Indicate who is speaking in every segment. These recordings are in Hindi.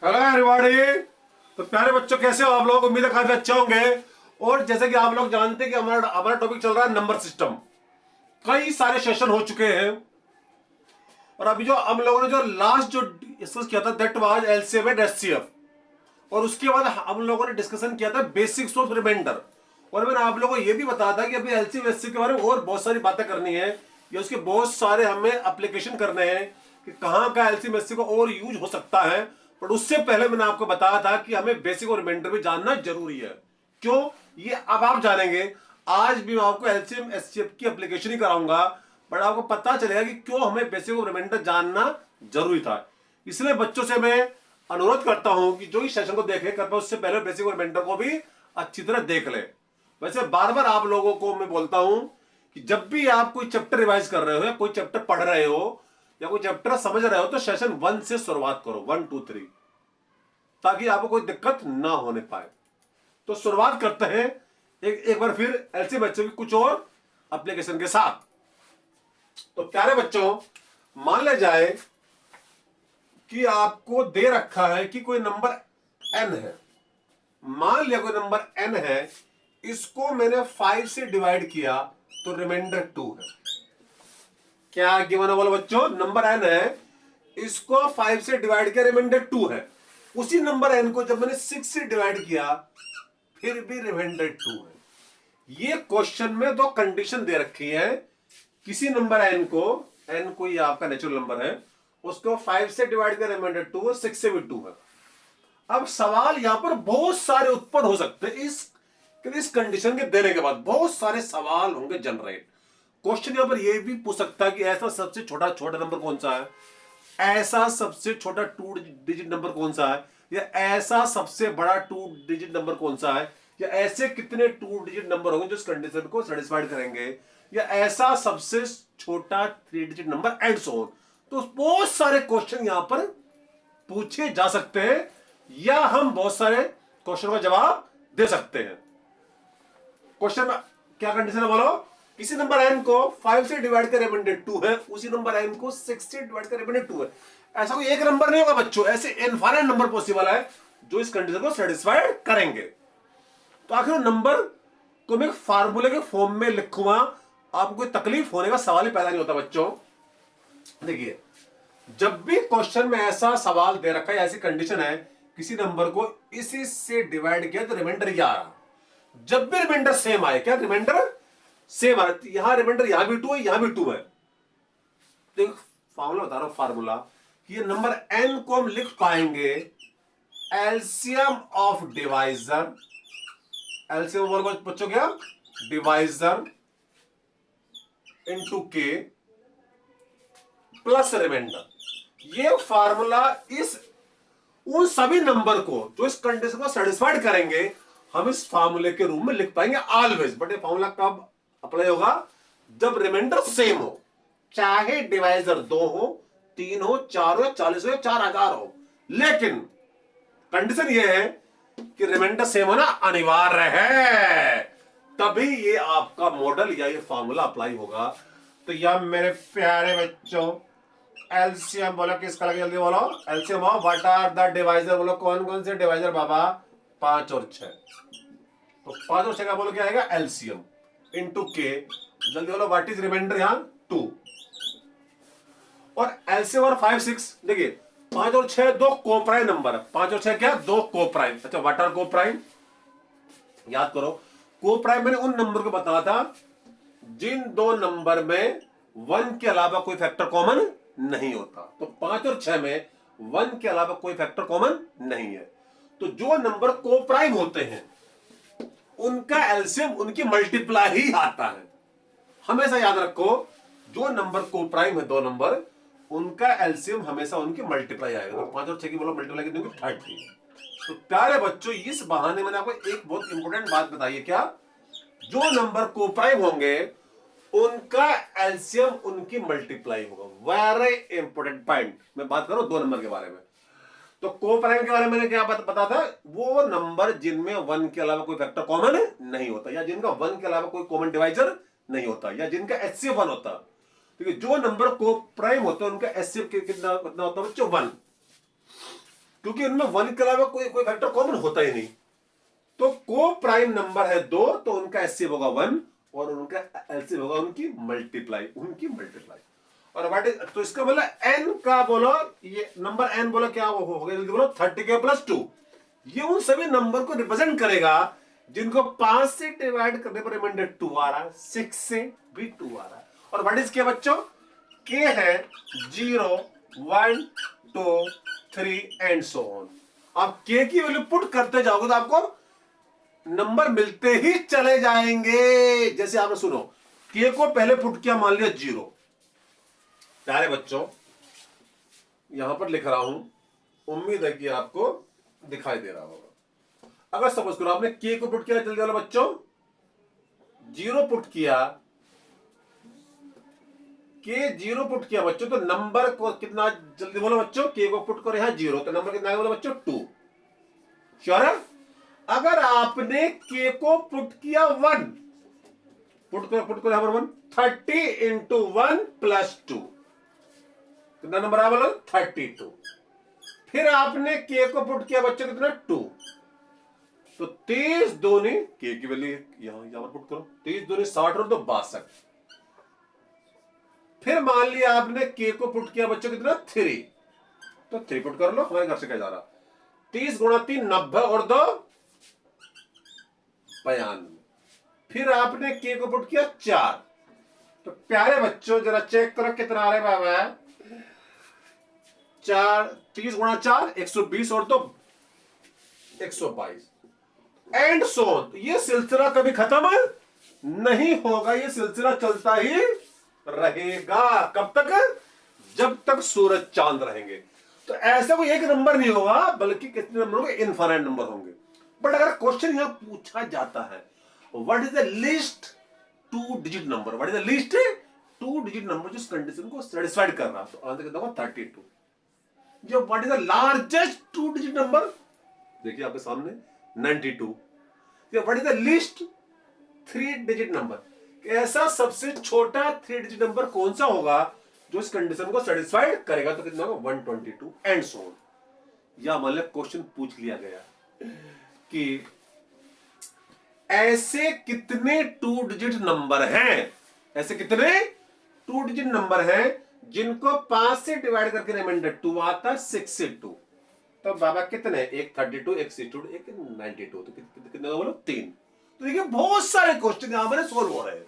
Speaker 1: Hello everybody. तो प्यारे बच्चों, कैसे हो आप लोग? उम्मीद है काफी अच्छे होंगे। और जैसे कि आप लोग जानते हैं कि हमारा हमारा टॉपिक चल रहा है नंबर सिस्टम। कई सारे सेशन हो चुके हैं और अभी जो हम लोगों ने जो लास्ट जो डिस्कस किया था that was LCM and HCF. और उसके बाद हम लोगों ने डिस्कशन किया था बेसिक्स ऑफ रिमाइंडर। और मैंने आप लोगों को यह भी बताया था कि अभी एलसीएम एचसीएफ के बारे में और बहुत सारी बातें करनी है या उसके बहुत सारे हमें एप्लीकेशन करने हैं कि कहाँ का एलसीएम एचसीएफ का और यूज हो सकता है। पर उससे पहले मैंने आपको बताया था कि हमें बेसिक और रिमाइंडर भी जानना जरूरी है। क्यों? ये अब आप जानेंगे। आज भी मैं आपको एलसीएम एचसीएफ की एप्लीकेशन ही कराऊंगा, बट आपको पता चलेगा कि क्यों हमें बेसिक और रिमाइंडर जानना जरूरी था। इसलिए बच्चों से मैं अनुरोध करता हूं कि जो इस सेशन को देखे कर पाए उससे पहले बेसिक और रिमाइंडर को भी अच्छी तरह देख ले। वैसे बार बार आप लोगों को मैं बोलता हूं कि जब भी आप कोई चैप्टर रिवाइज कर रहे हो या कोई चैप्टर पढ़ रहे हो या कोई चैप्टर समझ रहे हो तो सेशन 1 से शुरुआत करो, 1 2 3, ताकि आपको कोई दिक्कत ना होने पाए। तो शुरुआत करते हैं एक बार फिर ऐसे बच्चों की कुछ और एप्लीकेशन के साथ। तो प्यारे बच्चों, मान ले जाए कि आपको दे रखा है कि कोई नंबर n है। मान लिया कोई नंबर n है, इसको मैंने 5 से डिवाइड किया तो रिमाइंडर 2 है। क्या गिवन है बोलो बच्चों? नंबर n है, इसको 5 से डिवाइड किया, रिमाइंडर 2 है। उसी नंबर n को जब मैंने 6 से डिवाइड किया फिर भी रिमाइंडर 2 है। ये क्वेश्चन में दो कंडीशन दे रखी है। किसी नंबर n को ये आपका नेचुरल नंबर है, उसको 5 से डिवाइड किया रिमाइंडर 2 और 6 से भी 2 है। अब सवाल यहां पर बहुत सारे उत्पन्न हो सकते हैं। इस कंडीशन के देने के बाद बहुत सारे सवाल होंगे जनरेट। क्वेश्चन यहां पर यह भी पूछ सकता है कि ऐसा सबसे छोटा छोटा नंबर कौन सा है, ऐसा सबसे छोटा 2 डिजिट नंबर कौन सा है, या ऐसा सबसे बड़ा 2 डिजिट नंबर कौन सा है, या ऐसे कितने 2 डिजिट नंबर होंगे जो इस कंडीशन को सेटिस्फाइड करेंगे, या ऐसा सबसे छोटा 3 digit number and so on. तो बहुत सारे क्वेश्चन यहां पर पूछे जा सकते हैं या हम बहुत सारे क्वेश्चन का जवाब दे सकते हैं। क्वेश्चन में क्या कंडीशन है बोलो? किसी नंबर n को 5 से डिवाइड कर रिमाइंडर 2 है, उसी नंबर n को 6 से डिवाइड कर रिमाइंडर 2 है। ऐसा कोई एक नंबर नहीं होगा बच्चों, ऐसे इनफाइनाइट नंबर पॉसिबल है जो इस कंडीशन को सेटिस्फाइड करेंगे। तो आखिर नंबर को मैं फार्मूले के फॉर्म में लिखूंगा, आपको कोई तकलीफ होने का सवाल ही पैदा नहीं होता बच्चों। देखिए, जब भी क्वेश्चन में ऐसा सवाल दे रखा है, ऐसी कंडीशन है, किसी नंबर को इसी से डिवाइड किया तो रिमाइंडर क्या आ रहा। जब भी रिमाइंडर सेम आए, क्या रिमाइंडर सेम आ रहा, यहां रिमाइंडर यहां भी 2 है, यहां भी 2 है। तो फार्मूला बता रहा हूं, फार्मूला कि ये नंबर n को हम लिख पाएंगे एलसीएम ऑफ डिवाइजर। एलसीएम बोल बच्चों क्या? Divisor into K plus reminder. ये फार्मूला इस उन सभी नंबर को जो इस कंडीशन को सेटिस्फाइड करेंगे हम इस फार्मूले के रूप में लिख पाएंगे ऑलवेज। बट ये फार्मूला कब अप्लाई होगा? जब रिमाइंडर सेम हो, चाहे डिवाइजर 2 हो, 3 हो, 4 हो, 40 हो, 4000 हो। लेकिन कंडीशन यह है कि रिमाइंडर सेम होना अनिवार्य है, तभी ये आपका मॉडल या ये फार्मूला अप्लाई होगा। तो यह मेरे प्यारे बच्चों, एलसीएम बोलो किसका लगे, जल्दी बोलो। LCM of what are the divisor, बोलो कौन कौन से डिवाइजर बाबा? 5 और 6। तो 5 और 6 का बोलो क्या आएगा? एलसीएम इनटू के। जल्दी बोलो व्हाट इज रिमाइंडर? यहां 2। और एलसीएम और 5 6, देखिए 5 और 6 दो कोप्राइम नंबर है। 5 और 6 क्या? दो कोप्राइम। अच्छा, व्हाट आर कोप्राइम? याद करो, कोप्राइम मैंने उन नंबर को बताया था जिन दो नंबर में 1 के अलावा कोई फैक्टर कॉमन नहीं होता। तो 5 और 6 में 1 के अलावा कोई फैक्टर कॉमन नहीं है। तो जो नंबर कोप्राइम होते हैं उनका एलसीएम उनकी मल्टीप्लाई ही आता है। हमेशा याद रखो, जो नंबर कोप्राइम है, दो नंबर, उनका एलसीएम हमेशा उनकी मल्टीप्लाई आएगा। तो 5 और 6 की बोलो मल्टीप्लाई कितनी होगी? 30। तो प्यारे बच्चों, इस बहाने मैंने आपको एक बहुत इंपॉर्टेंट बात बताई है। क्या? जो नंबर कोप्राइम होंगे उनका एलसीएम उनकी मल्टीप्लाई होगा। Very important point. मैं बात करूं 2 नंबर के बारे में। तो कोप्राइम के बारे में मैंने क्या बता था? वो नंबर जिनमें 1 के अलावा कोई फैक्टर कॉमन नहीं होता, या जिनका 1 के अलावा कोई कॉमन डिवाइजर नहीं होता, या जिनका एचसीएफ 1 होता। ठीक है, जो नंबर कोप्राइम होते हैं उनका एचसीएफ कितना होता है बच्चों? 1। क्योंकि इनमें 1 के अलावा कोई कोई फैक्टर कॉमन होता ही नहीं। तो को प्राइम नंबर है 2, तो उनका एचसीएफ होगा 1 और उनका एलसीएम होगा उनकी मल्टीप्लाई। और व्हाट इज, तो इसका मतलब n का बोलो, ये नंबर n बोलो क्या वो हो गया, जल्दी बोलो 30k + 2। ये उन सभी नंबर को रिप्रेजेंट करेगा जिनको 5 से डिवाइड करने पर रिमाइंडर 2 आ रहा है, 6 से भी 2 आ रहा है। और व्हाट इज के बच्चों, k है 0 1 2 3 एंड सो ऑन। आप k की वैल्यू पुट करते जाओगे तो आपको नंबर मिलते ही चले जाएंगे। जैसे आपने सुनो, k को पहले पुट किया, मान लिया 0। प्यारे बच्चों यहां पर लिख रहा हूं, उम्मीद है कि आपको दिखाई दे रहा होगा। अगर सपोज करो आपने k को पुट किया, जल्दी वाला बच्चों 0 पुट किया, k 0 पुट किया बच्चों, तो नंबर को कितना, जल्दी बोलो बच्चों, k को पुट करो यहां 0, तो नंबर कितना बोलो बच्चों 2। श्योर है? अगर आपने k को पुट किया 1, पुट करो यहां पर 1, 30 × 1 + 2, कितना नंबर आया बोलो 32। फिर आपने k को पुट किया बच्चों कितना 2, तो 23 दूनी k की वैल्यू यहां पर पुट करो, 23 दूनी 60 और 2 62। फिर मान लिया आपने k को पुट किया बच्चों कितना 3, तो 3 पुट कर लो, हमारे घर से क्या जा रहा, 30 × 3 90 और 2 92। फिर आपने k को पुट किया 4, तो प्यारे बच्चों जरा चेक करो कितना आ रहा है बाबा, 30 × 4 120 और 2 122 एंड सो ऑन। ये सिलसिला कभी खत्म नहीं होगा, ये सिलसिला चलता ही रहेगा। कब तक? जब तक सूरज चांद रहेंगे। तो ऐसा कोई एक नंबर नहीं होगा, बल्कि कितने नंबर होंगे, इनफाइनाइट नंबर होंगे। बट अगर क्वेश्चन यहां पूछा जाता है what is the least 2 digit number, what is the least 2 digit number जो इस कंडीशन को सेटिस्फाइड कर रहा है, तो आंसर कितना होगा 32। जो what is the largest 2 digit number, देखिए आपके सामने 92। What is the least 3 digit number, ऐसा सबसे छोटा 3 डिजिट नंबर कौन सा होगा जो इस कंडीशन को सेटिस्फाइड करेगा, तो कितना होगा 122 एंड सो ऑन। या मान लो क्वेश्चन पूछ लिया गया कि ऐसे कितने 2 डिजिट नंबर हैं, ऐसे कितने 2 डिजिट नंबर हैं जिनको 5 से डिवाइड करके रिमाइंडर 2 आता, 6 से 2, तो बाबा कितने, एक 32, एक 62, एक 92, तो कितने बोलो 3। तो देखिए बहुत सारे क्वेश्चन यहां पर सोल्व हो रहे हैं,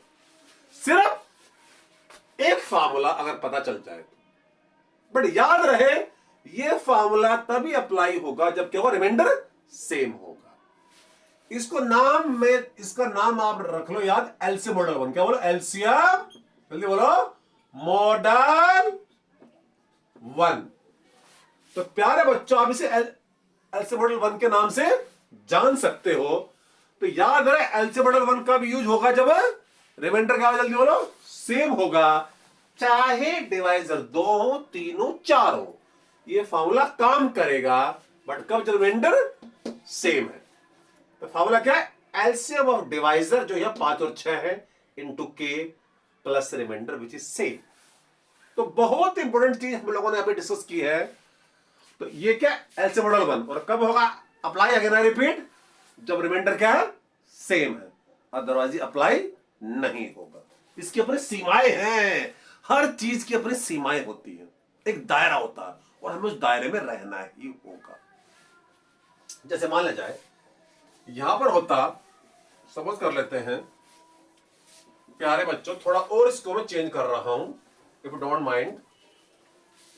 Speaker 1: सिर्फ एक फार्मूला अगर पता चल जाए। बट याद रहे ये फार्मूला तभी अप्लाई होगा जब क्या होगा, रिमाइंडर सेम होगा। इसका नाम आप रख लो याद, एलसीएम मॉडल 1। क्या बोलो, एलसीएम, जल्दी बोलो, मॉडल 1। तो प्यारे बच्चों आप इसे एलसीएम मॉडल 1 के नाम से जान सकते हो। तो याद रहे एलसीएम मॉडल 1 कब यूज होगा, जब रिमाइंडर क्या, जल्दी बोलो, सेम होगा, चाहे डिवाइजर 2 हो, 3 हो, 4 हो, ये फार्मूला काम करेगा। बट कब, जब रिमाइंडर सेम है। तो फार्मूला क्या है, एलसीएम ऑफ डिवाइजर जो है 5 और 6 है into K plus remainder which is same. तो बहुत इंपॉर्टेंट चीज हम लोगों ने अभी डिस्कस की है। तो ये क्या, एलसीएम मॉडल 1, और कब होगा अप्लाई, अगेन आई रिपीट, जब रिमाइंडर क्या है, सेम है, अदरवाइज अप्लाई नहीं होगा। इसकी अपनी सीमाएं हैं, हर चीज की अपनी सीमाएं होती हैं, एक दायरा होता है और हमें उस दायरे में रहना ही होगा। जैसे मान लिया जाए यहां पर होता, सपोज कर लेते हैं प्यारे बच्चों, थोड़ा और इसको मैं चेंज कर रहा हूं, इफ यू डोंट माइंड।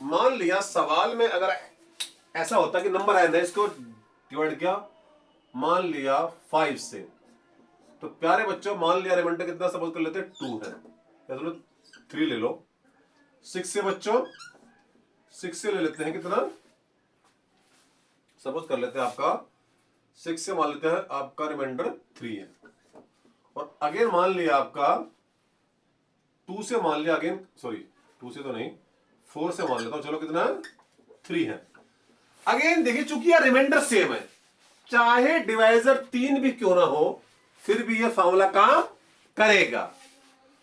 Speaker 1: मान लिया सवाल में अगर ऐसा होता कि नंबर है, इसको डिवाइड किया मान लिया 5 से, तो प्यारे बच्चों मान लिया रिमाइंडर कितना, सपोज कर लेते हैं 2 है, या तो 3 ले लो। 6 से बच्चों, 6 से ले लेते हैं कितना, सपोज कर लेते हैं आपका 6 से मान लेते हैं आपका रिमाइंडर 3 है, और अगेन मान लिया आपका 2 से मान लिया, अगेन सॉरी 2 से तो नहीं, 4 से मान लेता हूं, चलो कितना 3 है। अगेन देखिए चूंकि यार रिमाइंडर सेम है, चाहे डिवाइजर 3 भी क्यों ना हो, फिर भी ये फार्मूला काम करेगा।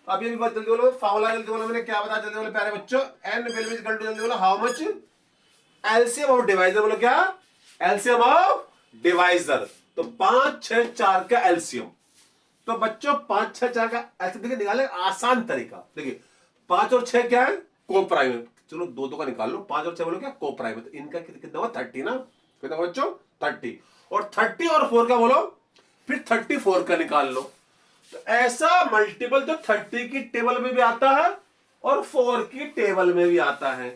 Speaker 1: अब ये भी बात जल्दी बोलो, फार्मूला जल्दी बोलो, मैंने क्या बताया जल्दी बोलो प्यारे बच्चों, n will be equal to, जल्दी बोलो, how much LCM of divisor, बोलो क्या, एलसीएम ऑफ डिवाइजर। तो 5 6 4 का एलसीएम। तो बच्चों 5 6 4 का एलसीएम देखिए निकाले आसान तरीका। देखिए 5 और 6 क्या है, को प्राइम। चलो दो दो का निकाल लो, 5 और 6 बोलो क्या, को प्राइम। तो इनका कितना हुआ 30 ना, कितना बच्चों 30। और 30 और 4 का बोलो, फिर 34 का निकाल लो। तो ऐसा मल्टीपल जो 30 की टेबल में भी आता है और 4 की टेबल में भी आता है।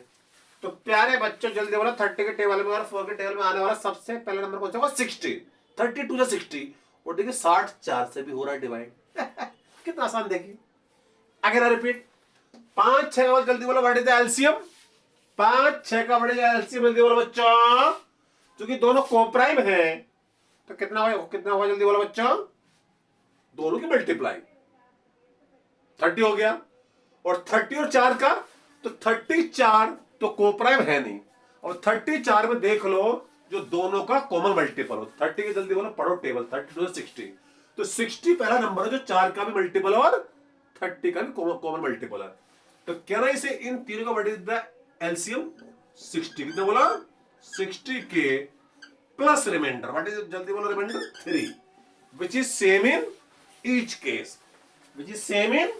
Speaker 1: तो प्यारे बच्चों जल्दी बोलो, 30 के टेबल में और 4 के टेबल में आने वाला सबसे पहला नंबर कौन सा होगा, 60। 32 से 60 और देखिए 60 4 से भी हो रहा है डिवाइड। कितना आसान देखिए। अगर रिपीट 5 6 का जल्दी बोलो व्हाट इज द एलसीएम। 5 6 का व्हाट इज द एलसीएम जल्दी बोलो बच्चों, क्योंकि दोनों कोप्राइम है। तो कितना हुआ जल्दी बोलो बच्चों, दोनों की मल्टीप्लाई 30 हो गया। और 30 और 4 का, तो 34 तो कोप्राइम है नहीं। और 34 में देख लो जो दोनों का कॉमन मल्टीपल हो। 30 के जल्दी बोलो पढ़ो टेबल, 32 से 60। तो 60 पहला नंबर है जो 4 का भी मल्टीपल और 30 का भी कॉमन मल्टीपल है। तो कहना इसे इन तीनों का व्हाट इज द एलसीएम 60। कितना बोला 60 के प्लस रिमाइंडर व्हाट इज जल्दी बोलो remainder 3 which is same in each case, which is same in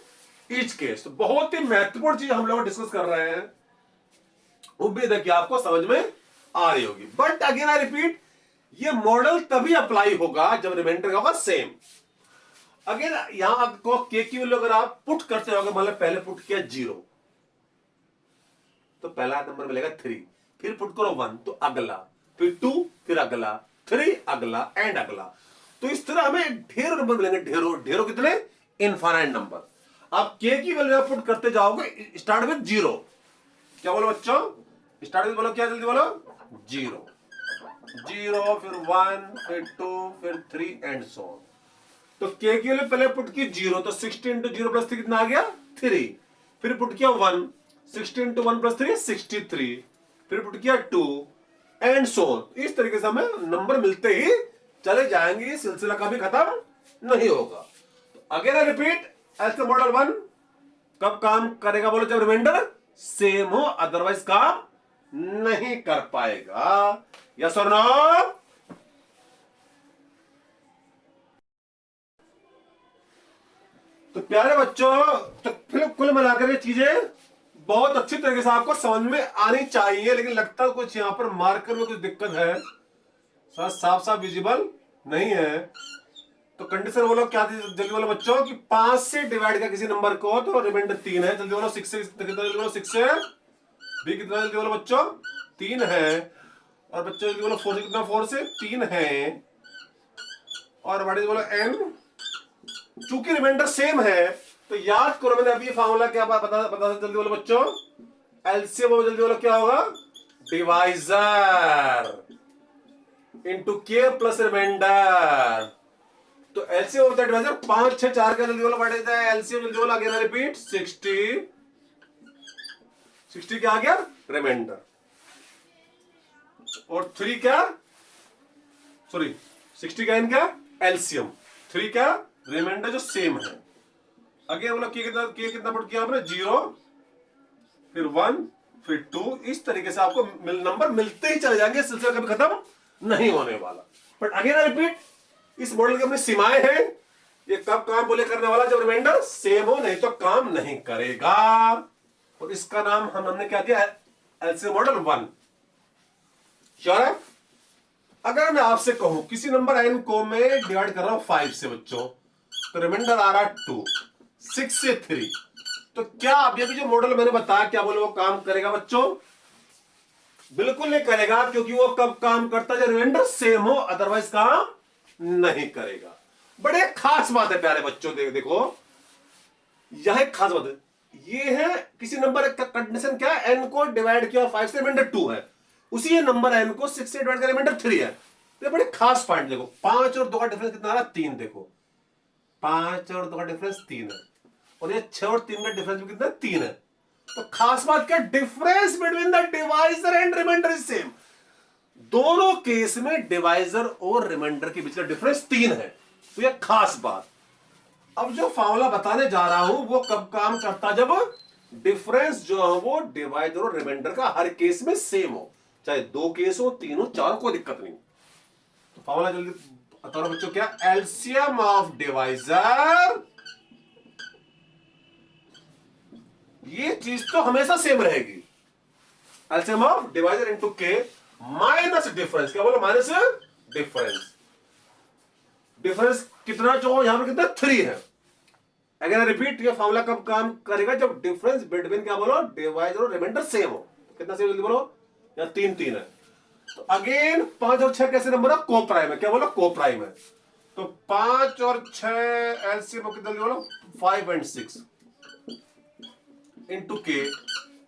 Speaker 1: each case. तो बहुत ही महत्वपूर्ण चीज हम लोग डिस्कस कर रहे हैं, उम्मीद है कि आपको समझ में आ रही होगी। बट अगेन आई रिपीट, ये मॉडल तभी अप्लाई होगा जब रिमाइंडर का होगा सेम। अगेन यहां आपको के की वैल्यू अगर आप पुट करते हो, मतलब पहले पुट किया 0 तो पहला नंबर मिलेगा 3, फिर पुट करो 1 तो अगला, फिर 2 फिर अगला, 3 अगला एंड अगला। तो इस तरह हमें ढेरों नंबर मिलेंगे, ढेरों कितने, इनफाइनाइट नंबर। आप के की वैल्यू पुट करते जाओगे, स्टार्ट विद 0। क्या बोलो बच्चों, स्टार्ट विद बोलो क्या जल्दी बोलो 0 0 फिर 1 फिर 2 फिर 3 एंड सो। तो के की वैल्यू पहले पुट की 0 तो 60 इंटू 0 प्लस 3 कितना आ गया 3। फिर पुट किया 1 60 इंटू 1 प्लस 3 63। फिर पुट किया 2 एंड सो। इस तरीके से हमें नंबर मिलते ही चले जाएंगे, सिलसिला कभी खत्म नहीं होगा। तो अगेन रिपीट, ऐसे मॉडल 1 कब काम करेगा बोलो, जब रिमाइंडर सेम हो, अदरवाइज काम नहीं कर पाएगा। यस और नो। तो प्यारे बच्चों, तो फिर कुल मिलाकर ये चीजें बहुत अच्छी तरीके से आपको समझ में आनी चाहिए, लेकिन लगता है कुछ यहां पर मार्कर में कुछ दिक्कत है, साफ साफ विजिबल नहीं है। तो कंडीशन बोलो क्या थी जल्दी बोलो बच्चों, कि 5 से डिवाइड का किसी नंबर को तो रिमाइंडर 3 है। जल्दी बोलो 6 से कितना, जल्दी बोलो 6 से भी कितना, जल्दी बोलो बच्चों 3 है। और बच्चों जल्दी बोलो 4 से कितना, 4 से 3 है। और व्हाट इज बोलो n, चूंकि रिमाइंडर सेम है तो याद करो मैंने अभी फार्मूला क्या बता जल्दी बोलो बच्चों, एलसीएम जल्दी बोलो क्या होगा, डिवाइजर इंटू के प्लस रिमाइंडर। तो एलसीएम ऑफ द डिवाइजर 5 6 4 का जल्दी बोलो व्हाट इज द एलसीएम जल्दी बोलो अगेन रिपीट 60 क्या आ गया रिमाइंडर, और 3 क्या, सॉरी 60 का इनका एलसीएम, 3 क्या रिमाइंडर जो सेम है। अगेन बोलो कितना पुट किया आपने 0 फिर 1 फिर 2। इस तरीके से आपको नंबर मिलते ही चले जाएंगे, सिलसिला कभी खत्म नहीं होने वाला। बट अगेन रिपीट, इस मॉडल की अपनी सीमाएं हैं। ये कब काम बोले करने वाला, जब रिमाइंडर सेम हो, नहीं तो काम नहीं करेगा। और इसका नाम हमने क्या दिया, एलसीएम मॉडल 1। श्योर है। अगर मैं आपसे कहूं किसी नंबर n को मैं डिवाइड कर रहा हूं 5 से बच्चों, तो रिमाइंडर आ रहा 2, 6 से 3, तो क्या अभी जो मॉडल मैंने बताया क्या बोले वो काम करेगा बच्चों, बिल्कुल नहीं करेगा, क्योंकि वो कब काम करता है जब रिमाइंडर सेम हो, अदरवाइज काम नहीं करेगा। बड़े खास बात है प्यारे बच्चों, देखो यह एक खास बात है। ये है किसी नंबर का कंडीशन क्या है, n को डिवाइड किया 5 से, रिमाइंडर 2 है, उसी नंबर n को 6 से डिवाइड किया रिमाइंडर 3 है। तो बड़े खास पॉइंट देखो, 5 और 2 का डिफरेंस कितना आ रहा, 3। देखो 5 और 2 का डिफरेंस 3 है, और ये 6 और 3 का डिफरेंस भी कितना 3 है। तो खास बात क्या, difference between the divisor and remainder is same. दोनों केस में डिवाइजर और रिमाइंडर के बीच का डिफरेंस 3 है। तो यह खास बात। अब जो फॉर्मूला बताने जा रहा हूं वो कब काम करता, जब डिफरेंस जो है वो डिवाइजर और रिमाइंडर का हर केस में सेम हो, चाहे 2 केस हो, 3 हो, 4 हो, कोई दिक्कत नहीं। तो फॉर्मूला जल्दी बताओ बच्चों, क्या? एलसीएम ऑफ डिवाइजर, ये चीज तो हमेशा सेम रहेगी। एलसीएम ऑफ डिवाइजर इनटू के माइनस डिफरेंस, क्या बोलो? Minus difference. डिफरेंस कितना जो यहां पर कितना? 3 है। अगर रिपीट, ये फॉर्मूला कब काम करेगा? जब डिफरेंस बिटवीन, क्या बोलो, डिवाइजर और रिमाइंडर सेम हो। कितना सेम? जल्दी बोलो। या 3 है। तो अगेन 5 और 6 कैसे नंबर है? को प्राइम है। क्या बोलो? को प्राइम है। तो 5 और 6 एलसीएम कितना? जल्दी बोलो। 5 और 6 इंटू के,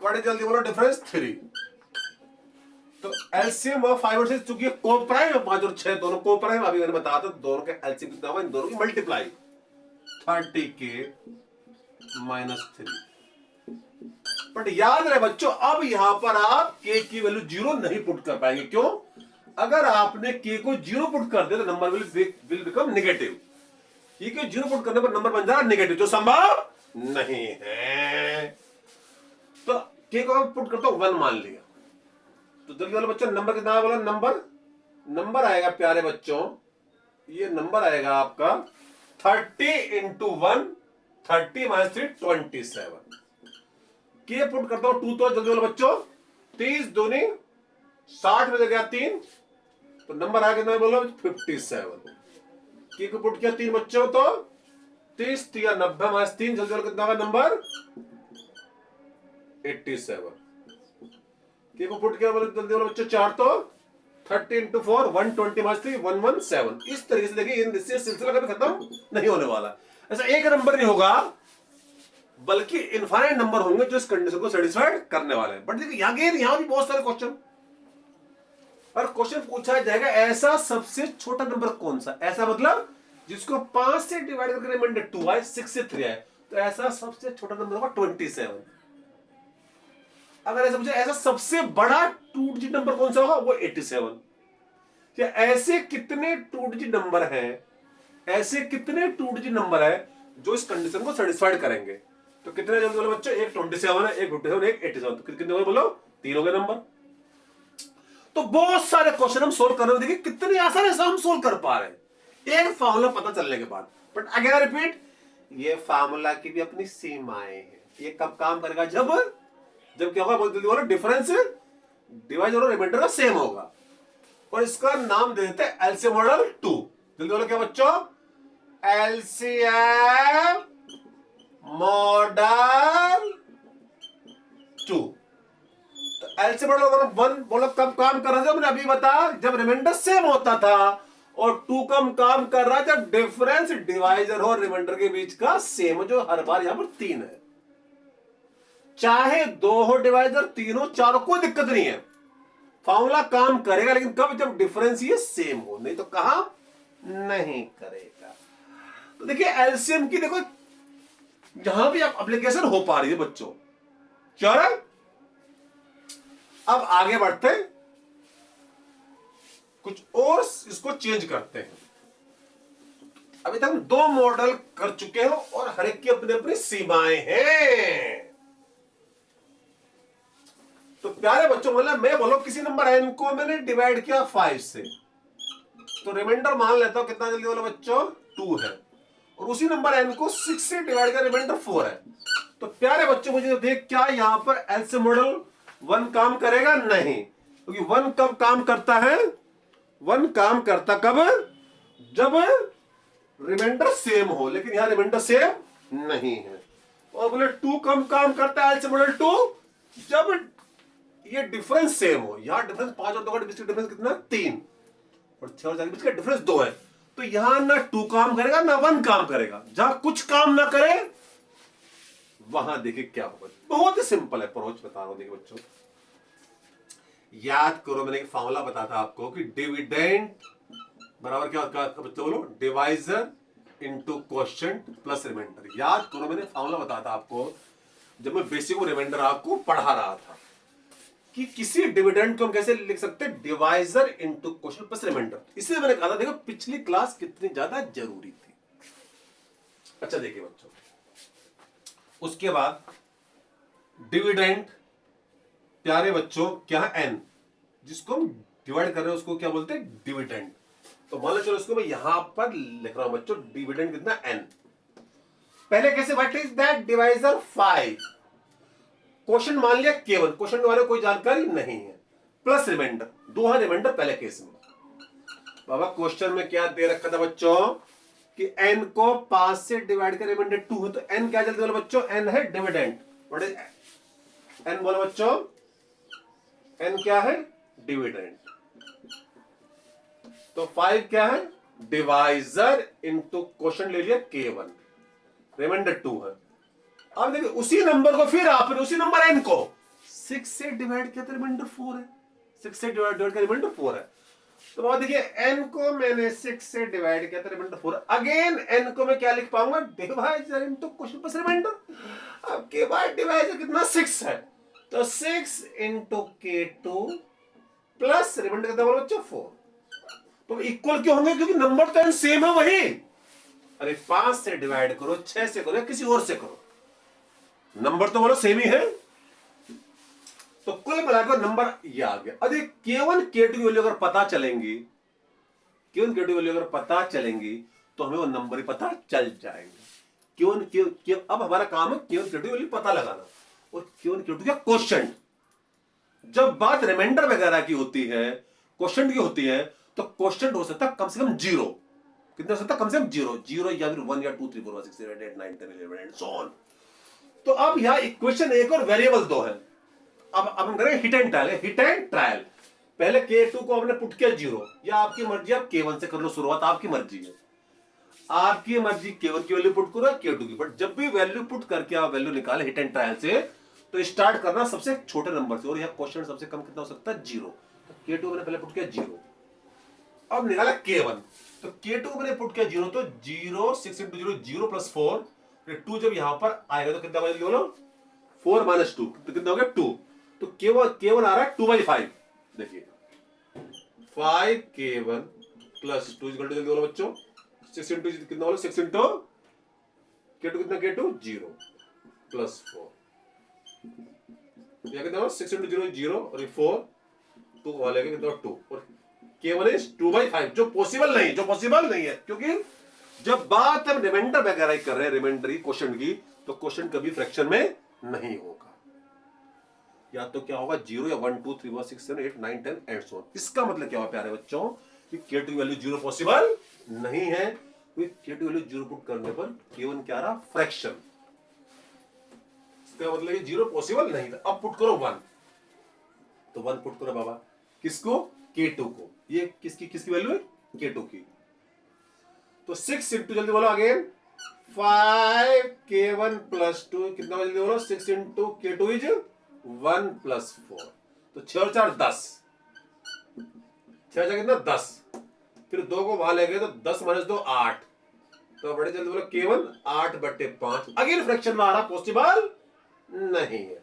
Speaker 1: बड़े जल्दी बोलो, डिफरेंस 3। तो एलसीएम ऑफ 5 और 6, चूंकि को प्राइम है, 5 और 6 दोनों को प्राइम, अभी मैंने बताया था दोनों के एलसीएम कितना होगा, इन दोनों की मल्टीप्लाई, 30 के माइनस 3। बट याद रहे बच्चों, अब यहां पर आप के की वैल्यू 0 नहीं पुट कर पाएंगे। क्यों? अगर आपने के को 0 पुट कर दिया तो नंबर विल बिकम नेगेटिव। ये क्यों? 0 पुट करने पर नंबर बन जा रहा नेगेटिव, जो संभव नहीं है। तो के को पुट करता हूं 1 मान लिया, तो जल्दी वाले बच्चों नंबर कितना बोला? नंबर आएगा प्यारे बच्चों, ये नंबर आएगा आपका 30 इंटू 1, 30 माइनस 3, 27। के पुट करता हूं 2, तो जल्दी वाले बच्चों 30 दूनी 60 में गया 3, तो नंबर आ गया बोलो 57। के को पुट किया 3 बच्चों, तो 30 3 90 माइनस 3, जल्दी वाले कितना होगा नंबर? 87। के को पुट किया बोलो जल्दी वाले बच्चों 4, तो 30 इंटू 4, 120 माइनस 3, 117। इस तरीके से देखिए, इससे सिलसिला कभी खत्म नहीं होने वाला। ऐसा एक नंबर नहीं होगा, बल्कि इनफाइनाइट नंबर होंगे जो इस कंडीशन को सेटिस्फाइड करने वाले हैं। बट देखिए यहां भी बहुत सारे क्वेश्चन, और क्वेश्चन पूछा जाएगा ऐसा सबसे छोटा नंबर कौन सा? ऐसा मतलब जिसको 5 से डिवाइड करके रिमाइंडर 2 आए, 6 से 3 आए, तो ऐसा सबसे छोटा नंबर होगा 27। अगर ऐसा पूछा ऐसा सबसे बड़ा 2 डिजिट नंबर कौन सा होगा, वो 87। क्या ऐसे कितने 2 डिजिट नंबर हैं, ऐसे कितने 2 डिजिट नंबर है जो इस कंडीशन को सेटिस्फाइड करेंगे? तो कितने जल्दी बोलो बच्चों? एक 27 है, एक 57, एक 87, तो कितने हो बोलो? 3 हो गए नंबर। तो बहुत सारे क्वेश्चन हम सोल्व कर रहे हैं, देखिए कितने आसान से हम सोल्व कर पा रहे हैं एक फार्मूला पता चलने के बाद। बट अगेन रिपीट, ये फार्मूला की भी अपनी सीमाएं हैं। ये कब काम करेगा? जब क्या होगा? जल्दी बोलो, डिफरेंस डिवाइजर और रिमाइंडर का सेम होगा। और इसका नाम दे देते हैं एलसीएम मॉडल 2। जल्दी बोलो क्या बच्चों? LCM model 2। तो एलसीएम मॉडल 1 बोलो कब काम कर रहा था? मैंने अभी बताया, जब रिमाइंडर सेम होता था, और 2 कम काम कर रहा है जब डिफरेंस डिवाइजर और रिमाइंडर के बीच का सेम, जो हर बार यहां पर 3 है। चाहे 2 हो डिवाइजर, 3 हो, 4 हो, कोई दिक्कत नहीं है, फॉर्मूला काम करेगा। लेकिन कब? जब डिफरेंस ये सेम हो, नहीं तो कहां नहीं करेगा। तो देखिए एलसीएम की देखो जहां भी आप एप्लीकेशन हो पा रही है बच्चों, क्या है? अब आगे बढ़ते हैं, कुछ और इसको चेंज करते हैं। अभी तक हम 2 मॉडल कर चुके हैं और हर एक की अपनी अपनी सीमाएं हैं। तो प्यारे बच्चों, मतलब मैं बोलो किसी नंबर n को मैंने डिवाइड किया 5 से, तो रिमाइंडर मान लेता हूं कितना? जल्दी बोलो बच्चों 2 है, और उसी नंबर n को 6 से डिवाइड कर रिमाइंडर 4 है। तो प्यारे बच्चों मुझे देख, क्या यहां पर एलसीएम मॉडल 1 काम करेगा? नहीं, क्योंकि 1 कब काम करता है? 1 काम करता कब? जब रिमाइंडर सेम हो, लेकिन यहां रिमाइंडर सेम नहीं है। और बोले 2 कम काम करता है एलसीएम मॉडल 2 जब ये डिफरेंस सेम हो। यहां डिफरेंस 5 और 2 का डिफरेंस कितना? 3, और 6 और 4 के बीच का डिफरेंस 2 है। तो यहां ना 2 काम करेगा ना 1 काम करेगा। जहां कुछ काम ना करे वहां देखिए क्या होगा। बहुत ही सिंपल अप्रोच बता रहा हूं। देखिए बच्चों याद करो, मैंने एक फॉर्मूला बताया था आपको कि डिविडेंड बराबर क्या होता है बच्चों? बोलो divisor into quotient plus remainder. याद करो, मैंने फॉर्मूला बताया था आपको जब मैं बेसिक रिमाइंडर आपको पढ़ा रहा था, कि किसी डिविडेंड को हम कैसे लिख सकते हैं? Divisor into quotient plus remainder. इसलिए मैंने कहा था देखो पिछली क्लास कितनी ज्यादा जरूरी थी। अच्छा देखिए बच्चों, उसके बाद डिविडेंड प्यारे बच्चों क्या है? n। जिसको हम डिवाइड कर रहे हैं उसको क्या बोलते हैं, डिविडेंड। तो मान लो चलो इसको मैं यहां पर लिख रहा हूं बच्चों, डिविडेंड कितना, n। पहले कैसे, what is that divisor 5, question मान लिया केवल, क्वेश्चन के बारे में कोई जानकारी नहीं है, प्लस रिमाइंडर, दो है रिमाइंडर पहले केस में। बाबा क्वेश्चन में क्या दे रखा था बच्चों कि n को 5 से डिवाइड कर रिमाइंडर 2 है, तो n क्या जल्दी बोलो बच्चों, n है डिविडेंड। व्हाट इज n, बोलो बच्चों, n क्या है, डिविडेंड। तो 5 क्या है, डिवाइजर इनटू क्वेश्चन ले लिया K1, रिमाइंडर 2 है। अब देखिए उसी नंबर को फिर आपने उसी नंबर n को 6 से डिवाइड किया तो रिमाइंडर 4 है, 6 से डिवाइड कर रिमाइंडर 4 है। तो बाबा देखिए n को मैंने 6 से डिवाइड किया तो रिमाइंडर 4, अगेन n को मैं क्या लिख पाऊंगा, divisor into question plus remainder. अब के बाद डिवाइजर कितना 6 है, तो 6 इंटू K2 प्लस रिमाइंडर कितना बोलो बच्चों 4। तो इक्वल क्यों होंगे, क्योंकि नंबर तो n सेम है वही। अरे 5 से डिवाइड करो, 6 से करो या किसी और से करो, नंबर तो बोलो सेम ही है। तो कुल मिलाकर नंबर ये आ गया। अरे K1 K2 की वैल्यू अगर पता चलेंगी, K1 K2 की वैल्यू अगर पता चलेंगी तो हमें वो नंबर ही पता चल जाएंगे। अब हमारा काम है K1 K2 की वैल्यू पता लगाना, और K1 K2 का क्वेश्चन। जब बात रिमाइंडर वगैरह की होती है, क्वेश्चन की होती है, तो क्वेश्चन हो सकता है कम से कम 0, कितना हो सकता है, कम से कम 0 या फिर 1 या 2 3 4 5 6 7 8 9 10 11 एंड सो ऑन। तो अब यहां इक्वेशन एक और वेरिएबल 2 है। अब हम करेंगे hit and trial, hit and trial. पहले K2 को हमने पुट किया 0, या आपकी मर्जी, आप K1 से कर लो शुरुआत, आपकी मर्जी है, आपकी मर्जी K1 की वैल्यू पुट करो K2 की। बट जब भी वैल्यू पुट करके आप वैल्यू निकाले हिट एंड ट्रायल से, तो स्टार्ट करना सबसे छोटे नंबर से, और यह क्वेश्चन सबसे कम कितना हो सकता है, 0। K2 मैंने पहले पुट किया 0, अब निकाला K1, तो K2 मैंने पुट किया 0, तो 0 6 इंटू 0 0 प्लस 4, 2 जब यहां पर आएगा तो कितना बनेगा, बोलो 4 माइनस 2, तो कितना हो गया 2। तो K1 आ रहा है 2/5, देखिए 5K1 प्लस 2 जल्दी बोलो बच्चों, 6 इंटू कितना बोलो, 6 इंटू K2 कितना, K2 0 प्लस 4, यह कितना हो 6 इंटू 0 0 और ये 4, 2 वाले का कितना 2, और K1 इज 2/5, जो पॉसिबल नहीं है, क्योंकि जब बात हम रिमाइंडर वगैरह कर रहे हैं, रिमाइंडर की क्वेश्चन की, तो क्वेश्चन कभी फ्रैक्शन में नहीं होगा, या तो क्या होगा 0 या 1 2 3 4 6 7 8 9 10 एंड सो ऑन। इसका मतलब क्या हुआ प्यारे बच्चों कि K2 की वैल्यू 0 पॉसिबल नहीं है, क्योंकि K2 वैल्यू 0 पुट करने पर K1 क्या रहा, फ्रैक्शन। इसका मतलब ये 0 पॉसिबल नहीं था। अब पुट करो 1, तो 1 पुट करो बाबा, किसको, K2 को। ये किसकी वैल्यू है, K2 की। तो 6 इंटू जल्दी बोलो अगेन 5K1 प्लस 2, कितना जल्दी बोलो, 6 इंटू K2 इज 1 प्लस 4, तो 6 और 4 10, 6 कितना 10, फिर 2 को वहां ले गए तो 10 माइनस 2 8, तो बड़े जल्दी बोलो K1 8/5, अगेन फ्रैक्शन में आ रहा, पॉसिबल नहीं है।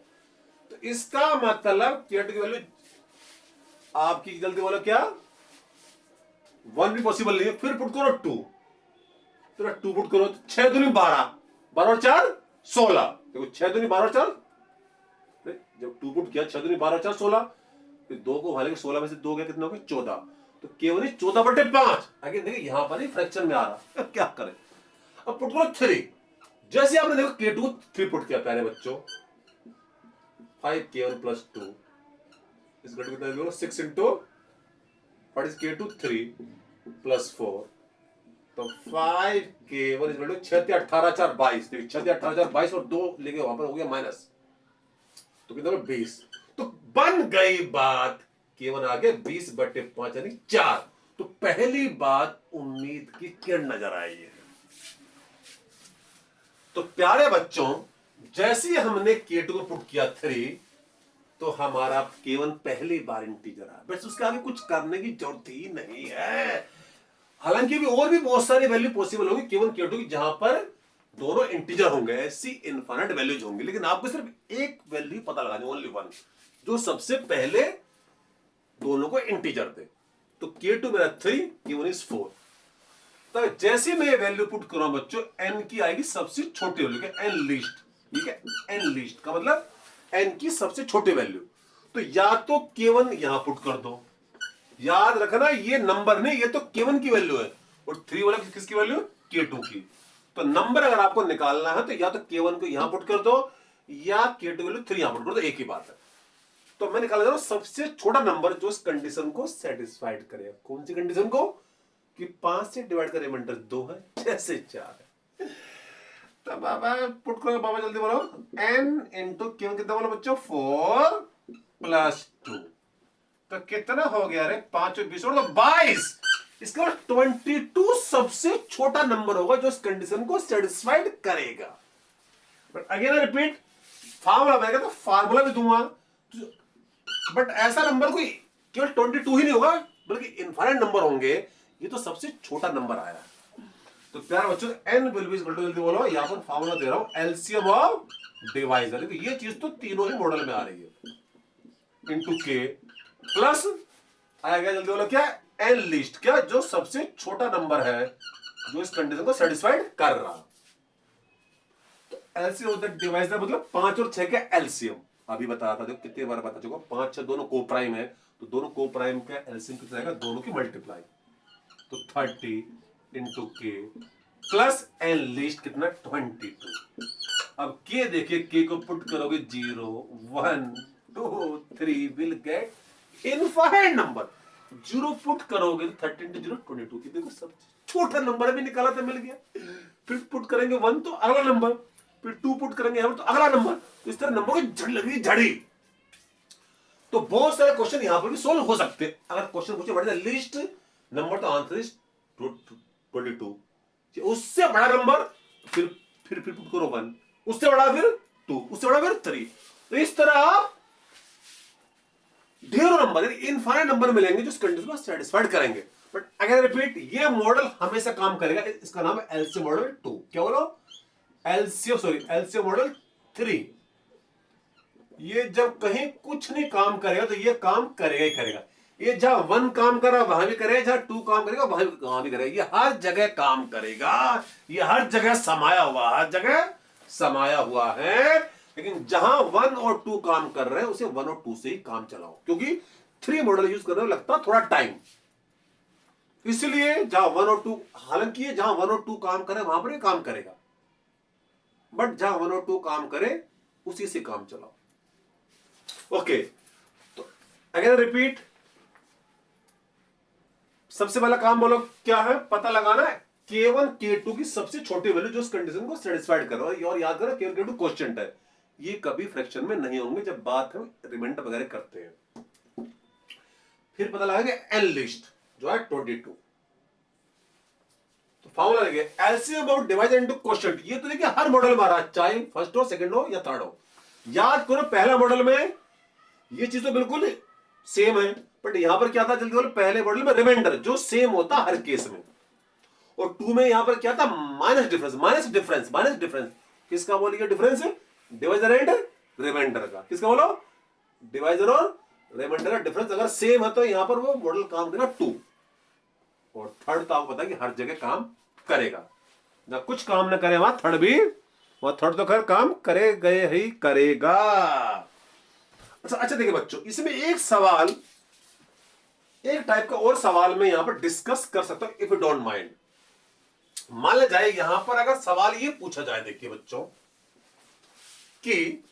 Speaker 1: तो इसका मतलब K2 की वैल्यू आपकी जल्दी बोलो क्या, 1 भी पॉसिबल नहीं है। फिर पुट करो 2, तो 2 पुट करो, 6 दूनी 12, 12 और 4 16, देखो 6 दूनी 12 और 4, जब 2 पुट किया 6 दूनी 12 और 4 16, फिर 2 को भाले 16 में से 2 गया, कितना हो गया 14, तो K1 14/5, आगे देखिए यहां पर ही फ्रैक्शन में आ रहा, क्या करें। अब पुट करो 3, जैसे आपने देखो K2 3 पुट किया प्यारे बच्चों, 5K1 प्लस 2, इस घट कितना देखो 6 into what is K2 3 plus 4, तो 5K1 इज 6 18 4 22, देखिए 6 18 4 22 और 2 लेके वहां पर हो गया माइनस, तो कितना 20, तो बन गई बात K1 आ गया 20/5 यानी 4। तो पहली बात उम्मीद की किरण नजर आई है। तो प्यारे बच्चों जैसे ही हमने K2 को पुट किया 3, तो हमारा K1 पहली बार इंटीजर आया, बस उसके आगे कुछ करने की जरूरत ही नहीं है। हालांकि भी और भी बहुत सारी वैल्यू पॉसिबल होगी K1 K2 की, जहां पर दोनों इंटीजर होंगे, ऐसी इनफाइनाइट वैल्यूज होंगी, लेकिन आपको सिर्फ एक वैल्यू पता लगानी, ओनली वन, जो सबसे पहले दोनों को इंटीजर दे। तो K2 मेरा 3, K1 इज 4। तो जैसे मैं ये वैल्यू पुट कर रहा हूं बच्चों, n की आएगी सबसे छोटी वैल्यू, n लीस्ट, ठीक है, n लीस्ट का मतलब n की सबसे छोटी वैल्यू। तो या तो केवन यहां पुट कर दो, याद रखना ये नंबर नहीं, ये तो केवन की वैल्यू है, और 3 वाला किसकी वैल्यू, K2 की। तो नंबर अगर आपको निकालना है तो या तो K1 को यहां पुट कर दो या K2 वैल्यू 3 यहां पुट कर दो, एक ही बात है। तो मैं निकाल रहा हूं सबसे छोटा नंबर जो इस कंडीशन को सेटिस्फाइड करेगा। कौन सी कंडीशन को, कि 5 से डिवाइड का रिमाइंडर 2 है, 6 से 4 है। तो बाबा पुट करो, बाबा जल्दी बोलो, n इंटू K1 कितना बोलो बच्चों, 4 प्लस 2, तो कितना हो गया रे, 5 और 20 और 22। इसके बाद 22 सबसे छोटा नंबर होगा जो इस कंडीशन को सेटिस्फाइड करेगा। बट अगेन रिपीट, फार्मूला मैं कहता फार्मूला भी दूंगा, बट ऐसा नंबर कोई केवल 22 ही नहीं होगा बल्कि इनफाइनाइट नंबर होंगे। ये तो सबसे छोटा नंबर आया। तो प्यारे बच्चों, n will be equal to, जल्दी बोलो, यहां पर फार्मूला दे रहा हूं, एलसीएम ऑफ डिवाइजर, ये चीज तो तीनों ही मॉडल में आ रही है, इंटू के प्लस आएगा, जल्दी बोलो क्या, एन लिस्ट, क्या जो सबसे छोटा नंबर है जो इस कंडीशन को सेटिस्फाइड कर रहा। तो एलसीएम ऑफ द डिवाइजर मतलब 5 और 6 का एलसीएम, अभी बताया था, देखो कितने बार बता चुका, 5 6 दोनों को प्राइम है, तो दोनों को प्राइम का एलसीएम कितना आएगा, दोनों की मल्टीप्लाई, तो 30 इंटू के प्लस एन लिस्ट कितना, 22। अब के देखिए, के को पुट करोगे 0 1 2 3 will get infinite number, 0 put करोगे 30 इंटू 0 22, की देखो सब छोटा नंबर भी निकाला था, मिल गया। फिर पुट करेंगे 1 तो अगला नंबर, फिर 2 पुट करेंगे हम तो अगला नंबर, तो इस तरह नंबर की झड़ लगी, झड़ी। तो बहुत सारे क्वेश्चन यहां पर भी सोल्व हो सकते हैं। अगर क्वेश्चन पूछे बड़े लिस्ट नंबर, तो आंसर इज 22, उससे बड़ा नंबर फिर पुट करो 1, उससे बड़ा फिर 2, उससे बड़ा फिर 3। तो इस तरह आप ढेरों नंबर, इनफाइनाइट नंबर मिलेंगे जो इस कंडीशन को सेटिस्फाइड करेंगे। बट अगर रिपीट, ये मॉडल हमेशा काम करेगा, इसका नाम है एलसीएम मॉडल 2, क्या बोलो, एलसीएम मॉडल 3। ये जब कहीं कुछ नहीं काम करेगा तो ये काम करेगा ही करेगा। ये जहां 1 काम कर रहा वहां भी करेगा, जहां 2 काम करेगा वहां भी करेगा, ये हर जगह काम करेगा, ये हर जगह समाया हुआ है। लेकिन जहां 1 और 2 काम कर रहे हैं उसे 1 और 2 से ही काम चलाओ, क्योंकि 3 मॉडल यूज करने में लगता थोड़ा टाइम, इसलिए जहां 1 और 2, हालांकि जहां 1 और 2 काम करे वहां पर ही काम करेगा, बट जहां 1 और 2 काम करे उसी से काम चलाओ। ओके, तो अगेन रिपीट, सबसे पहला काम बोलो क्या है, पता लगाना है K1 K2 की सबसे छोटी वैल्यू जो इस कंडीशन को सेटिस्फाइड कर रहा है। और याद करो K1 K2 क्वोशिएंट है, ये कभी फ्रैक्शन में नहीं होंगे जब बात हम रिमाइंडर वगैरह करते हैं। फिर पता लगाएंगे एन लिस्ट जो है 22। तो फॉर्मूला देखिए, LCM of divisor into quotient, ये तो देखिए हर मॉडल में आ रहा है, चाहे फर्स्ट हो, सेकंड हो या थर्ड हो। याद करो पहला मॉडल में ये चीज तो बिल्कुल सेम है, बट यहां पर क्या था, जल्दी बोलो, पहले मॉडल में रिमाइंडर जो सेम होता हर केस में, और 2 में यहां पर क्या था, माइनस डिफरेंस। किसका बोलिए डिफरेंस, डिवाइजर एंड रिमाइंडर का, किसका बोलो, डिवाइजर और रिमाइंडर का डिफरेंस अगर सेम है तो यहां पर वो मॉडल काम करेगा 2, और थर्ड तो आपको पता है कि हर जगह काम करेगा, जब कुछ काम ना करे वहां थर्ड तो खैर काम करेगा। अच्छा देखिए बच्चों, इसमें एक टाइप का और सवाल मैं यहां पर डिस्कस कर सकता हूं, इफ यू डोंट माइंड। मान लिया जाए यहां पर अगर सवाल ये पूछा जाए, देखिए बच्चों, कि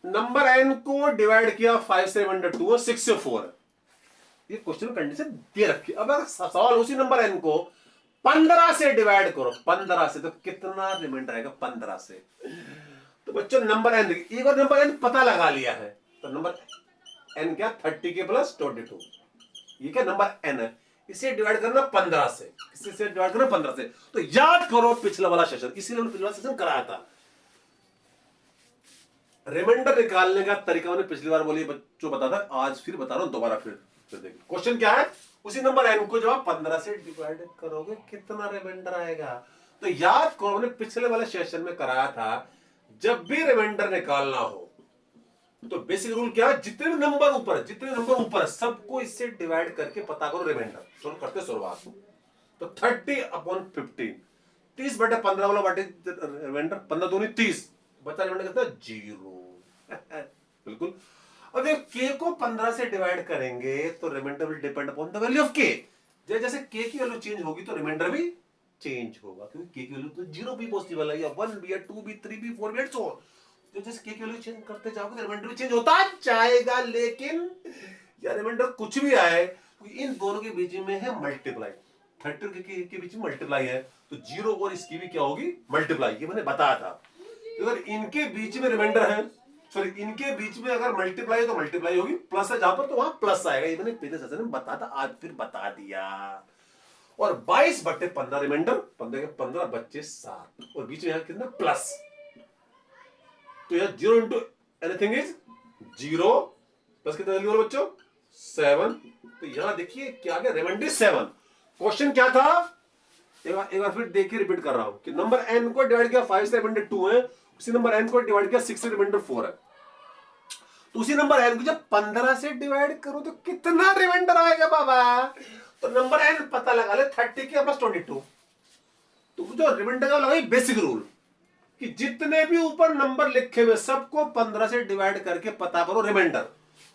Speaker 1: नंबर n को डिवाइड किया 5 से रिमाइंडर 2 और 6 से 4, ये क्वेश्चन कंडीशन दे रखी। अब अगर सवाल उसी नंबर n को 15 से डिवाइड करो, 15 से, तो कितना रिमाइंडर आएगा 15 से। तो बच्चों नंबर n, एक बार नंबर n पता लगा लिया है, तो नंबर n क्या, 30 के प्लस 22, ये क्या नंबर n है, इसे डिवाइड करना 15 से, किससे डिवाइड करना 15 से। तो याद करो पिछला वाला सेशन, इसीलिए हमने पिछला सेशन कराया था, रिमाइंडर निकालने का तरीका मैंने पिछली बार बोली बच्चों बता था, आज फिर बता रहा हूं दोबारा। फिर देखिए क्वेश्चन क्या है, उसी नंबर n को जब आप 15 से डिवाइड करोगे कितना रिमाइंडर आएगा। तो याद करो मैंने पिछले वाले सेशन में कराया था, जब भी रिमाइंडर निकालना हो तो बेसिक रूल क्या है, जितने नंबर ऊपर है सबको इससे डिवाइड करके पता करो रिमाइंडर। चलो करते शुरुआत। तो 30/15, 30/15 वाला वाट इज रिमाइंडर, 15 दूनी 30, बचा रिमाइंडर कितना, 0। बिल्कुल। अब देखो के को 15 से डिवाइड करेंगे तो remainder will depend upon the value of K. जैसे के की वैल्यू चेंज होगी तो रिमाइंडर भी चेंज होगा, क्योंकि के की वैल्यू तो 0 भी पॉसिबल है, या 1 भी, या 2 भी, 3 भी, 4 भी, एंड सो ऑन। तो जैसे के की वैल्यू चेंज करते जाओगे तो रिमाइंडर भी चेंज होता जाएगा। लेकिन या रिमाइंडर कुछ भी आए, इन दोनों के बीच में है मल्टीप्लाई, 30 के बीच में मल्टीप्लाई है, तो 0 और इसकी भी क्या होगी, मल्टीप्लाई। ये मैंने बताया था। अगर इनके बीच में रिमाइंडर है, सॉरी इनके बीच में अगर मल्टीप्लाई है तो मल्टीप्लाई होगी, प्लस है जहां पर तो वहां प्लस आएगा। ये मैंने पिछले सेशन में बताया था, आज फिर बता दिया। और 22/15 रिमाइंडर, 15 के 15 बच्चे 7, और बीच में यहां कितना प्लस, तो यहां 0 इंटू एनीथिंग इज 0, प्लस कितना वैल्यू बच्चों 7। तो यहां देखिए क्या गया, रिमाइंडर 7। क्वेश्चन क्या था, एक बार फिर देखिए, रिपीट कर रहा हूं कि नंबर n को डिवाइड किया 5 से रिमाइंडर 2 है, उसी नंबर n को डिवाइड किया 6 से रिमाइंडर 4 है। तो उसी नंबर n को जब 15 से डिवाइड करो तो कितना रिमाइंडर आएगा बाबा, तो नंबर n पता लगा ले, 30 के प्लस 22। तो जो रिमाइंडर का लगा बेसिक रूल कि जितने भी ऊपर नंबर लिखे हुए सबको 15 से डिवाइड करके पता करो रिमाइंडर।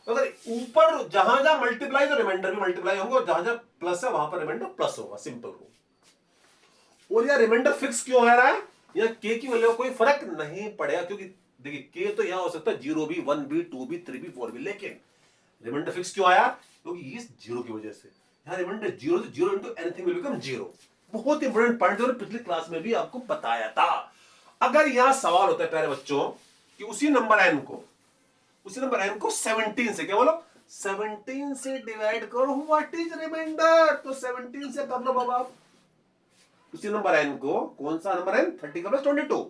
Speaker 1: अगर ऊपर जहां जहां मल्टीप्लाई तो रिमाइंडर भी मल्टीप्लाई होंगे, और जहां जहां प्लस है वहां पर रिमाइंडर प्लस होगा, सिंपल रूल। और यह रिमाइंडर फिक्स क्यों आ रहा है, यह के की वैल्यू कोई फर्क नहीं पड़ेगा, क्योंकि देखिए के तो यहां हो सकता है 0 भी, 1 भी, 2 भी, 3 भी, 4 भी, लेकिन रिमाइंडर फिक्स क्यों आया, क्योंकि ये 0 की वजह से। यहां रिमाइंडर 0 तो 0 इंटू एनीथिंग विल बिकम 0। बहुत इंपॉर्टेंट पॉइंट जो पिछली क्लास में भी आपको बताया था। अगर यहां सवाल होता है प्यारे बच्चों कि उसी नंबर n को 17 से, क्या बोलो 17 से डिवाइड करो, व्हाट इज रिमाइंडर, तो 17 से कर लो बाबा। उसी नंबर n को, कौन सा नंबर n, 30 का प्लस 22।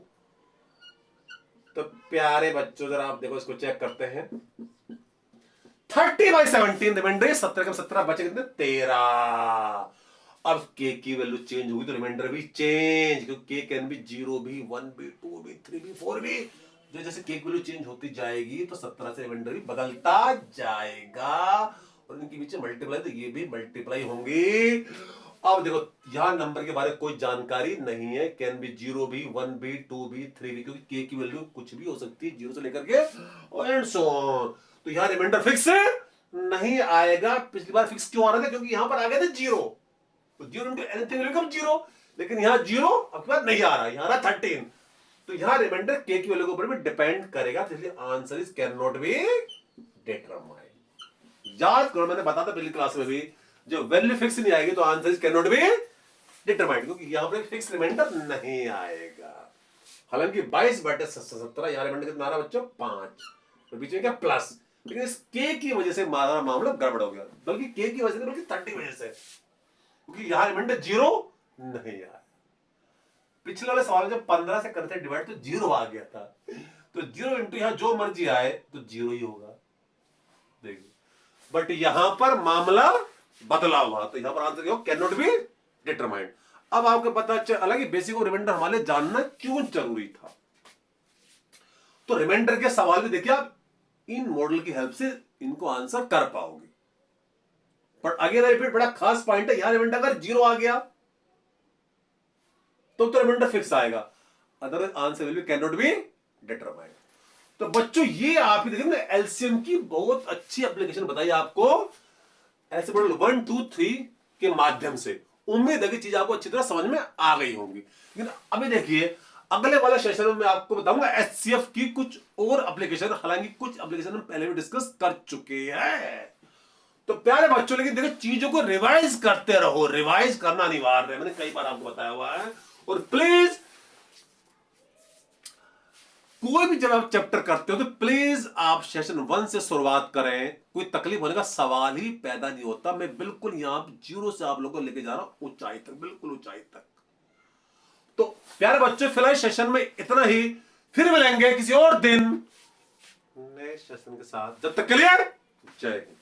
Speaker 1: तो प्यारे बच्चों जरा आप देखो, इसको चेक करते हैं, 30/17 रिमाइंडर 17 का 17 बचे कितने 13। अब के की वैल्यू चेंज होगी तो रिमाइंडर भी चेंज, क्योंकि के कैन भी 0 भी, 1 भी, 2 भी, 3 भी, 4 भी। जैसे के की वैल्यू चेंज होती जाएगी तो 17 से रिमाइंडर भी बदलता जाएगा, और इनके बीच मल्टीप्लाई तो ये भी मल्टीप्लाई होंगी। अब देखो यहां नंबर के बारे में कोई जानकारी नहीं है, कैन भी 0 भी, 1 भी, 2 भी, 3 भी, क्योंकि के की वैल्यू कुछ भी हो सकती है 0 से लेकर के एंड सो ऑन। तो यहां रिमाइंडर फिक्स नहीं आएगा। पिछली बार फिक्स क्यों आ रहा था, क्योंकि यहां पर आ गए थे 0, तो 0 इंटू एनीथिंग विल बिकम 0, लेकिन यहां 0 अब बात नहीं आ रहा, यहां आ रहा 13। तो यहां रिमाइंडर के की वैल्यू के ऊपर भी डिपेंड करेगा, तो इसलिए answer is can not be determined. याद करो, मैंने बताया था पिछली क्लास में भी, जो वैल्यू फिक्स नहीं आएगी तो answer is can not be determined, क्योंकि यहां पर फिक्स रिमाइंडर नहीं आएगा। हालांकि 22/17 यहां रिमाइंडर कितना आ रहा बच्चों 5, तो बीच में क्या प्लस, लेकिन इस के की वजह से हमारा मामला गड़बड़ हो गया, बल्कि के की वजह से बल्कि 30 की वजह से, क्योंकि यहां रिमाइंडर 0 नहीं आया। पिछले वाले सवाल में जब 15 से करते डिवाइड तो 0 आ गया था, तो 0 इंटू यहां जो मर्जी आए तो 0 ही होगा, देखिए। बट यहां पर मामला बदला हुआ, तो यहां पर आंसर क्या हो, कैन नॉट बी डिटरमाइंड। अब आपको पता चला कि बेसिक और रिमाइंडर हमारे जानना क्यों जरूरी था। तो रिमाइंडर के सवाल भी देखिए आप इन मॉडल की हेल्प से इनको आंसर कर पाओगे। पर अगेन रिपीट, बड़ा खास पॉइंट है, यहां रिमाइंडर अगर 0 आ गया तो रिमाइंडर फिक्स आएगा, otherwise answer will be can not be determined. तो बच्चों ये आप ही देखिए एलसीएम की बहुत अच्छी एप्लीकेशन बताई आपको ऐसे मॉडल 1 2 3 के माध्यम से। उम्मीद है कि चीज आपको अच्छी तरह समझ में आ गई होंगी। लेकिन अभी देखिए अगले वाले सेशन में मैं आपको बताऊंगा एचसीएफ की कुछ और एप्लीकेशन, हालांकि कुछ एप्लीकेशन हम पहले भी डिस्कस कर चुके हैं। तो प्यारे बच्चों, लेकिन देखो चीजों को रिवाइज करते रहो, रिवाइज करना अनिवार्य है, मैंने कई बार आपको बताया हुआ है। और प्लीज कोई भी जब आप चैप्टर करते हो तो प्लीज आप सेशन 1 से शुरुआत करें, कोई तकलीफ होने का सवाल ही पैदा नहीं होता। मैं बिल्कुल यहां 0 से आप लोगों को लेके जा रहा हूं ऊंचाई तक, बिल्कुल ऊंचाई तक। तो प्यारे बच्चों फिलहाल सेशन में इतना ही, फिर मिलेंगे किसी और दिन नए सेशन के साथ। जब तक के लिए जय हिंद।